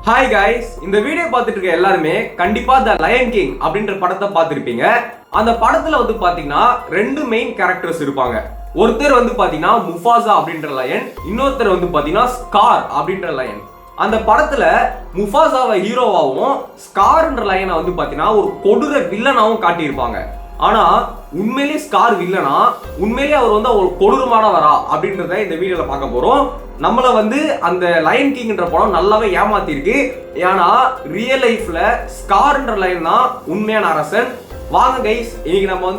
Hi guys, இந்த video பார்த்துட்டு இருக்க எல்லாருமே கண்டிப்பா த லயன் கிங் அப்படின்ற படத்தை பார்த்திருப்பீங்க. அந்த படத்துல பாத்தீங்கன்னா ரெண்டு மெயின் கேரக்டர்ஸ் இருப்பாங்க. ஒருத்தர் பாத்தீங்கன்னா முஃபாசா அப்படின்ற லயன், இன்னொருத்தர் பாத்தீங்கன்னா ஸ்கார் அப்படின்ற லயன். அந்த படத்துல முஃபாசாவை ஹீரோவாவும் ஸ்கார்ன்ற லயனை பாத்தீங்கன்னா ஒரு கொடூர வில்லனாவும் காட்டியிருப்பாங்க. ஆனா உண்மையிலேயே ஸ்கார் வில்லனா, உண்மையிலேயே அவர் ஒரு கொடூரமானவரா அப்படின்றத இந்த வீடியோல பார்க்க போறோம். நம்மள அந்த லயன் கிங்ன்ற படம் நல்லாவே ஏமாத்திருக்கு. ஏன்னா ரியல் லைஃப்ல ஸ்கார்ன்ற லைன் தான் உண்மையான அரசன். வாங்க கைஸ், இன்னைக்கு நம்ம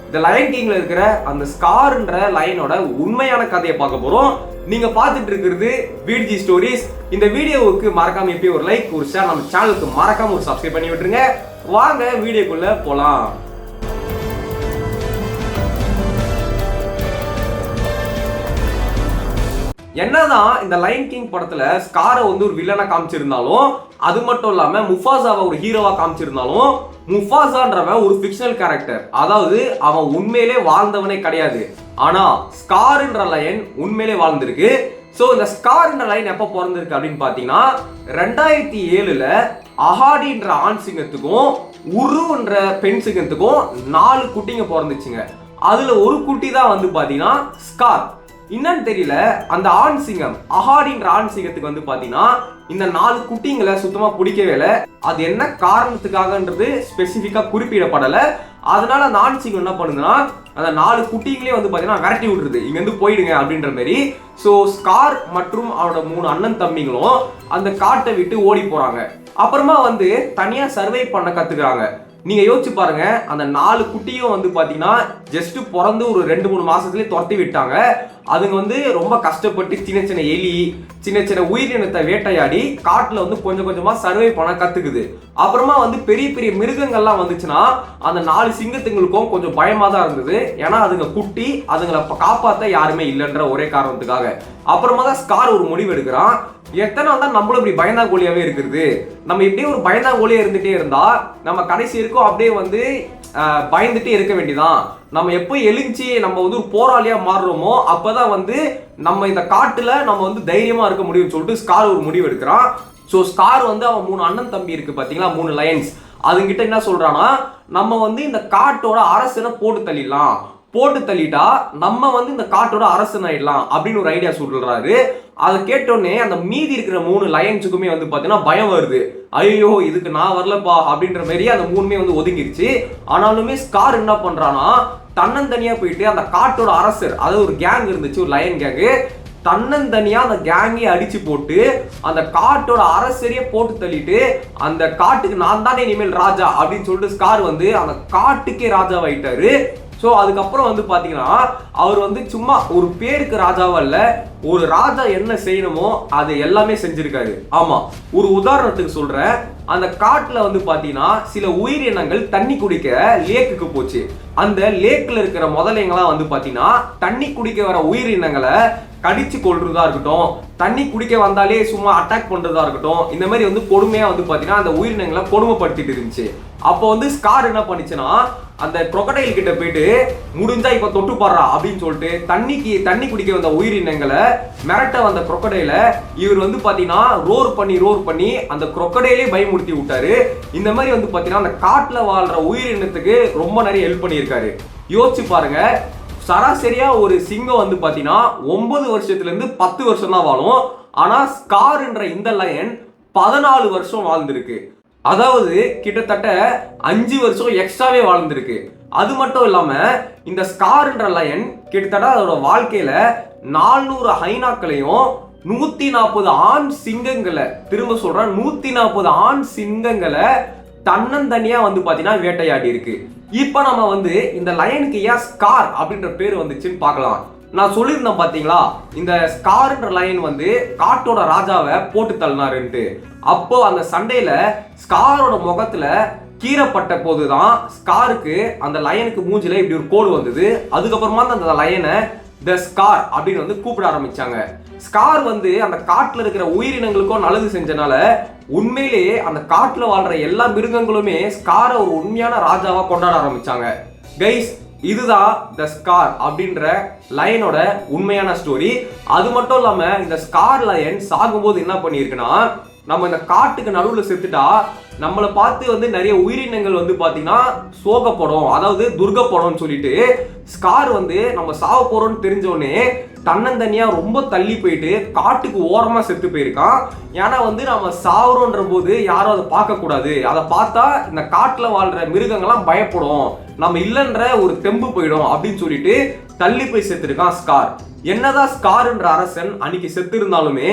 இந்த லயன் கிங்ல இருக்கிற அந்த ஸ்கார்ன்ற லைனோட உண்மையான கதையை பார்க்க போறோம். நீங்க பார்த்துட்டு இருக்கிறது விஜி ஸ்டோரிஸ். இந்த வீடியோவுக்கு மறக்காம எப்பயும் ஒரு லைக், ஒரு ஷேர், நம்ம சேனலுக்கு மறக்காம ஒரு சப்ஸ்கிரைப் பண்ணி விட்டுருங்க. வாங்க வீடியோக்குள்ள போலாம். என்னதான் இந்த லயன் கிங் படத்துல ஸ்காரை ஒரு வில்லனா காமிச்சிருந்தாலும், அது மட்டும் இல்லாம முஃபாசாவை ஒரு ஹீரோவா காமிச்சிருந்தாலும், முஃபாசான்றவன் ஒரு ஃபிக்ஷனல் கேரக்டர். அதாவது அவன் உண்மையிலே வாழ்ந்தவனே கிடையாது. ஆனா ஸ்கார்ன்ற லயன் உண்மையிலே வாழ்ந்திருக்கு. சோ இந்த ஸ்கார்ன்ற லைன் எப்ப பிறந்திருக்கு அப்படின்னு பாத்தீங்கன்னா 2007ல அஹாடின்ற ஆண் சிங்கத்துக்கும் உருன்ற பெண் சிங்கத்துக்கும் 4 குட்டிங்க பிறந்துச்சுங்க. அதுல ஒரு குட்டி தான் பாத்தீங்கன்னா ஸ்கார். என்னன்னு தெரியல, அந்த ஆண் சிங்கம் அஹாடின்ற ஆண் சிங்கத்துக்கு பாத்தீங்கன்னா இந்த 4 குட்டிங்களை சுத்தமா பிடிக்கவே இல்லை. அது என்ன காரணத்துக்காகன்றது ஸ்பெசிபிக்கா குறிப்பிடப்படல. அதனால அந்த ஆண் சிங்கம் என்ன பண்ணுதுன்னா அந்த 4 குட்டிங்களே பாத்தீங்கன்னா விரட்டி விட்டுருது, இங்க போயிடுங்க அப்படின்ற மாதிரி. சோ ஸ்கார் மற்றும் அவரோட 3 அண்ணன் தம்பிங்களும் அந்த காட்டை விட்டு ஓடி போறாங்க. அப்புறமா தனியா சர்வை பண்ண கத்துக்கிறாங்க. நீங்க யோசிச்சு பாருங்க, அந்த 4 குட்டியும் பாத்தீங்கன்னா ஜஸ்ட் பிறந்து ஒரு 2-3 மாசத்துலயே துரத்தி விட்டாங்க. அதுங்க ரொம்ப கஷ்டப்பட்டு சின்ன சின்ன எலி, சின்ன சின்ன உயிரினத்தை வேட்டையாடி காட்டுல கொஞ்சம் கொஞ்சமா சர்வை பண்ண கத்துக்குது. அப்புறமா பெரிய பெரிய மிருகங்கள்லாம் வந்துச்சுன்னா அந்த 4 சிங்கத்துங்களுக்கும் கொஞ்சம் பயமா தான் இருந்தது. ஏன்னா அதுங்க குட்டி, அதுங்களை காப்பாத்த யாருமே இல்லைன்ற ஒரே காரணத்துக்காக. அப்புறமா தான் ஸ்கார் ஒரு முடிவு எடுக்கிறான். எத்தனை தான் நம்மளும் இப்படி பயந்தாங்கோலியாவே இருக்கிறது, நம்ம இப்படியே ஒரு பயந்தாங்கோலியா இருந்துட்டே இருந்தா நம்ம கடைசி இருக்கும் அப்படியே பயந்துட்டே இருக்க வேண்டியதான். நம்ம எப்போ எழுச்சி நம்ம ஒரு போராளியா மாறுறோமோ அப்பதான் நம்ம இந்த காட்டுல நம்ம தைரியமா இருக்க முடியும்னு சொல்லிட்டு ஸ்கார் ஒரு முடிவு எடுக்கிறான். சோ ஸ்கார் அவன் 3 அண்ணன் தம்பி இருக்கு பாத்தீங்களா, 3 லயன்ஸ். அதுங்கிட்ட என்ன சொல்றான்னா, நம்ம இந்த காட்டோட அரசனை போட்டு தள்ளிட்டா நம்ம இந்த காட்டோட அரசன் ஆயிடலாம் அப்படின்னு ஒரு ஐடியா சொல்றாரு. அதை கேட்டோடனே அந்த மீதி இருக்கிற 3 லயன்ஸுக்குமே பாத்தீங்கன்னா பயம் வருது. ஐயோ இதுக்கு நான் வரலப்பா அப்படின்ற மாதிரி அந்த 3மே ஒதுங்கிருச்சு. ஆனாலுமே ஸ்கார் என்ன பண்றானா, தன்னந்தனியா போயிட்டு அந்த காட்டோட அரசர், அதாவது ஒரு கேங் இருந்துச்சு, ஒரு லயன் கேங்கு, தன்னந்தனியா அந்த கேங்கை அடிச்சு போட்டு அந்த காட்டோட அரசரையே போட்டு தள்ளிட்டு அந்த காட்டுக்கு நான் தானே இனிமேல் ராஜா அப்படின்னு சொல்லிட்டு ஸ்கார் அந்த காட்டுக்கே ராஜாவாயிட்டாரு. ஸோ அதுக்கப்புறம் பாத்தீங்கன்னா அவர் சும்மா ஒரு பேருக்கு ராஜாவா இல்ல, ஒரு ராஜா என்ன செய்யணுமோ அது எல்லாமே செஞ்சிருக்காரு. ஆமா, ஒரு உதாரணத்துக்கு சொல்றேன். அந்த காட்டுல பாத்தீங்கன்னா சில உயிரினங்கள் தண்ணி குடிக்க லேக்குக்கு போச்சு. அந்த லேக்ல இருக்கிற முதலைங்களாம் பாத்தீங்கன்னா தண்ணி குடிக்க வர உயிரினங்களை கடிச்சு கொள்றதா இருக்கட்டும், தண்ணி குடிக்க வந்தாலே சும்மா அட்டாக் பண்றதா இருக்கட்டும், இந்த மாதிரி கொடுமையா பாத்தீங்கன்னா அந்த உயிரினங்களை கொடுமைப்படுத்திட்டு இருந்துச்சு. அப்போ ஸ்கார் என்ன பண்ணிச்சுன்னா அந்த crocodile கிட்ட போயிட்டு முடிஞ்சா இப்ப தொட்டு பாடுறா அப்படின்னு சொல்லிட்டு தண்ணி குடிக்க வந்த உயிரினங்களை மிரட்ட வந்த crocodile இவர் பாத்தீங்கன்னா ரோர் பண்ணி அந்த crocodile பயமுறுத்தி விட்டாரு. இந்த மாதிரி பாத்தீங்கன்னா அந்த காட்டுல வாழ்ற உயிரினத்துக்கு ரொம்ப நிறைய ஹெல்ப் பண்ணியிருக்காரு. யோசிச்சு பாருங்க, சராசரியா ஒரு சிங்கம் பாத்தீங்கன்னா 9 வருஷத்துல இருந்து 10 வருஷம் தான் வாழும். ஆனா ஸ்கார்ன்ற இந்த லயன் 14 வருஷம் வாழ்ந்திருக்கு. அதாவது கிட்டத்தட்ட 5 வருஷம் எக்ஸ்ட்ராவே வாழ்ந்திருக்கு. அது மட்டும் இல்லாம இந்த ஸ்கார்ன்ற லயன் கிட்டத்தட்ட அதோட வாழ்க்கையில 400 ஹைனாக்களையும் 140 ஆண் சிங்கங்களை, திரும்ப சொல்றேன் 140 ஆண் சிங்கங்களை தன்னந்தனியா பாத்தீங்கன்னா வேட்டையாடி இருக்கு. இப்ப நம்ம இந்த லயனுக்கு ஏன் ஸ்கார் அப்படின்ற பேர் வந்துச்சுன்னு பார்க்கலாம். நான் சொல்லியிருந்தேன் பாத்தீங்களா, இந்த ஸ்கார்ன்ற லைன் காட்டோட ராஜாவை போட்டு தள்ளினாருன்ட்டு. அப்போ அந்த சண்டையில ஸ்காரோட முகத்துல கீறப்பட்ட போதுதான் ஸ்காருக்கு அந்த லயனுக்கு மூஞ்சில இப்படி ஒரு கோடு வந்தது. அதுக்கப்புறமா அந்த லயனை த ஸ்கார் அப்படின்னு கூப்பிட ஆரம்பிச்சாங்க. ஸ்கார் அந்த காட்டுல இருக்கிற உயிரினங்களுக்கும் நல்லது செஞ்சனால உண்மையிலேயே அந்த காட்டுல வாழ்ற எல்லா மிருகங்களுமே ஸ்காரை ஒரு உண்மையான ராஜாவா கொண்டாட ஆரம்பிச்சாங்க. கைஸ், இதுதான் த ஸ்கார் அப்படின்ற லயனோட உண்மையான ஸ்டோரி. அது மட்டும் இல்லாம இந்த ஸ்கார் லயன் சாகும்போது என்ன பண்ணிருக்குன்னா நம்ம இந்த காட்டுக்கு நடுவில் செத்துட்டா நம்மளை பார்த்து வந்து நிறைய உயிரினங்கள் வந்து பார்த்தீங்கன்னா சோகப்படும், அதாவது துர்கப்படும் சொல்லிட்டு ஸ்கார் வந்து நம்ம சாவ போறோம்னு தெரிஞ்சோடனே தன்னந்தனியா ரொம்ப தள்ளி போயிட்டு காட்டுக்கு ஓரமா செத்து போயிருக்கான். ஏன்னா வந்து நம்ம சாவறோன்ற போது யாரும் அதை பார்க்க கூடாது, அதை பார்த்தா இந்த காட்டுல வாழ்ற மிருகங்கள்லாம் பயப்படும், நம்ம இல்லைன்ற ஒரு தெம்பு போயிடும் அப்படின்னு சொல்லிட்டு தள்ளி போய் செத்துருக்கான் ஸ்கார். என்னதான் ஸ்கார்ன்ற அரசன் அன்னைக்கு செத்து இருந்தாலுமே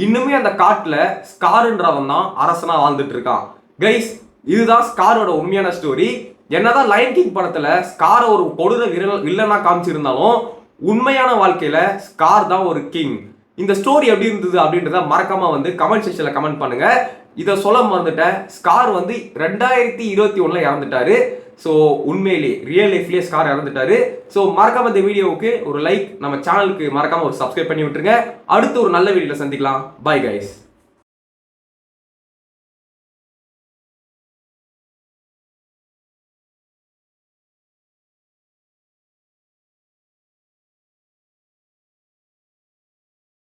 இன்னுமே அந்த காட்டுல ஸ்கார்ன்றவன் தான் அரசனா வாழ்ந்துட்டு இருக்கான். கைஸ், இதுதான் ஸ்காரோட உண்மையான ஸ்டோரி. என்னதான் லயன் கிங் படத்துல ஸ்கார ஒரு கொடூர வில்லனா காமிச்சிருந்தாலும் உண்மையான வாழ்க்கையில ஸ்கார் தான் ஒரு கிங். இந்த ஸ்டோரி எப்படி இருந்தது அப்படின்றத மறக்காம வந்து கமெண்ட் செக்ஷன்ல கமெண்ட் பண்ணுங்க. இதை சொல்ல மறந்துட்டேன், ஸ்கார் வந்து 2021 இறந்துட்டாரு. ஸோ உண்மையிலே ரியல் லைஃப்லேயே ஸ்கார் இறந்துட்டாரு. ஸோ மறக்காம இந்த வீடியோவுக்கு ஒரு லைக், நம்ம சேனலுக்கு மறக்காம ஒரு சப்ஸ்கிரைப் பண்ணி விட்டுருங்க. அடுத்து ஒரு நல்ல வீடியோல சந்திக்கலாம். Bye guys.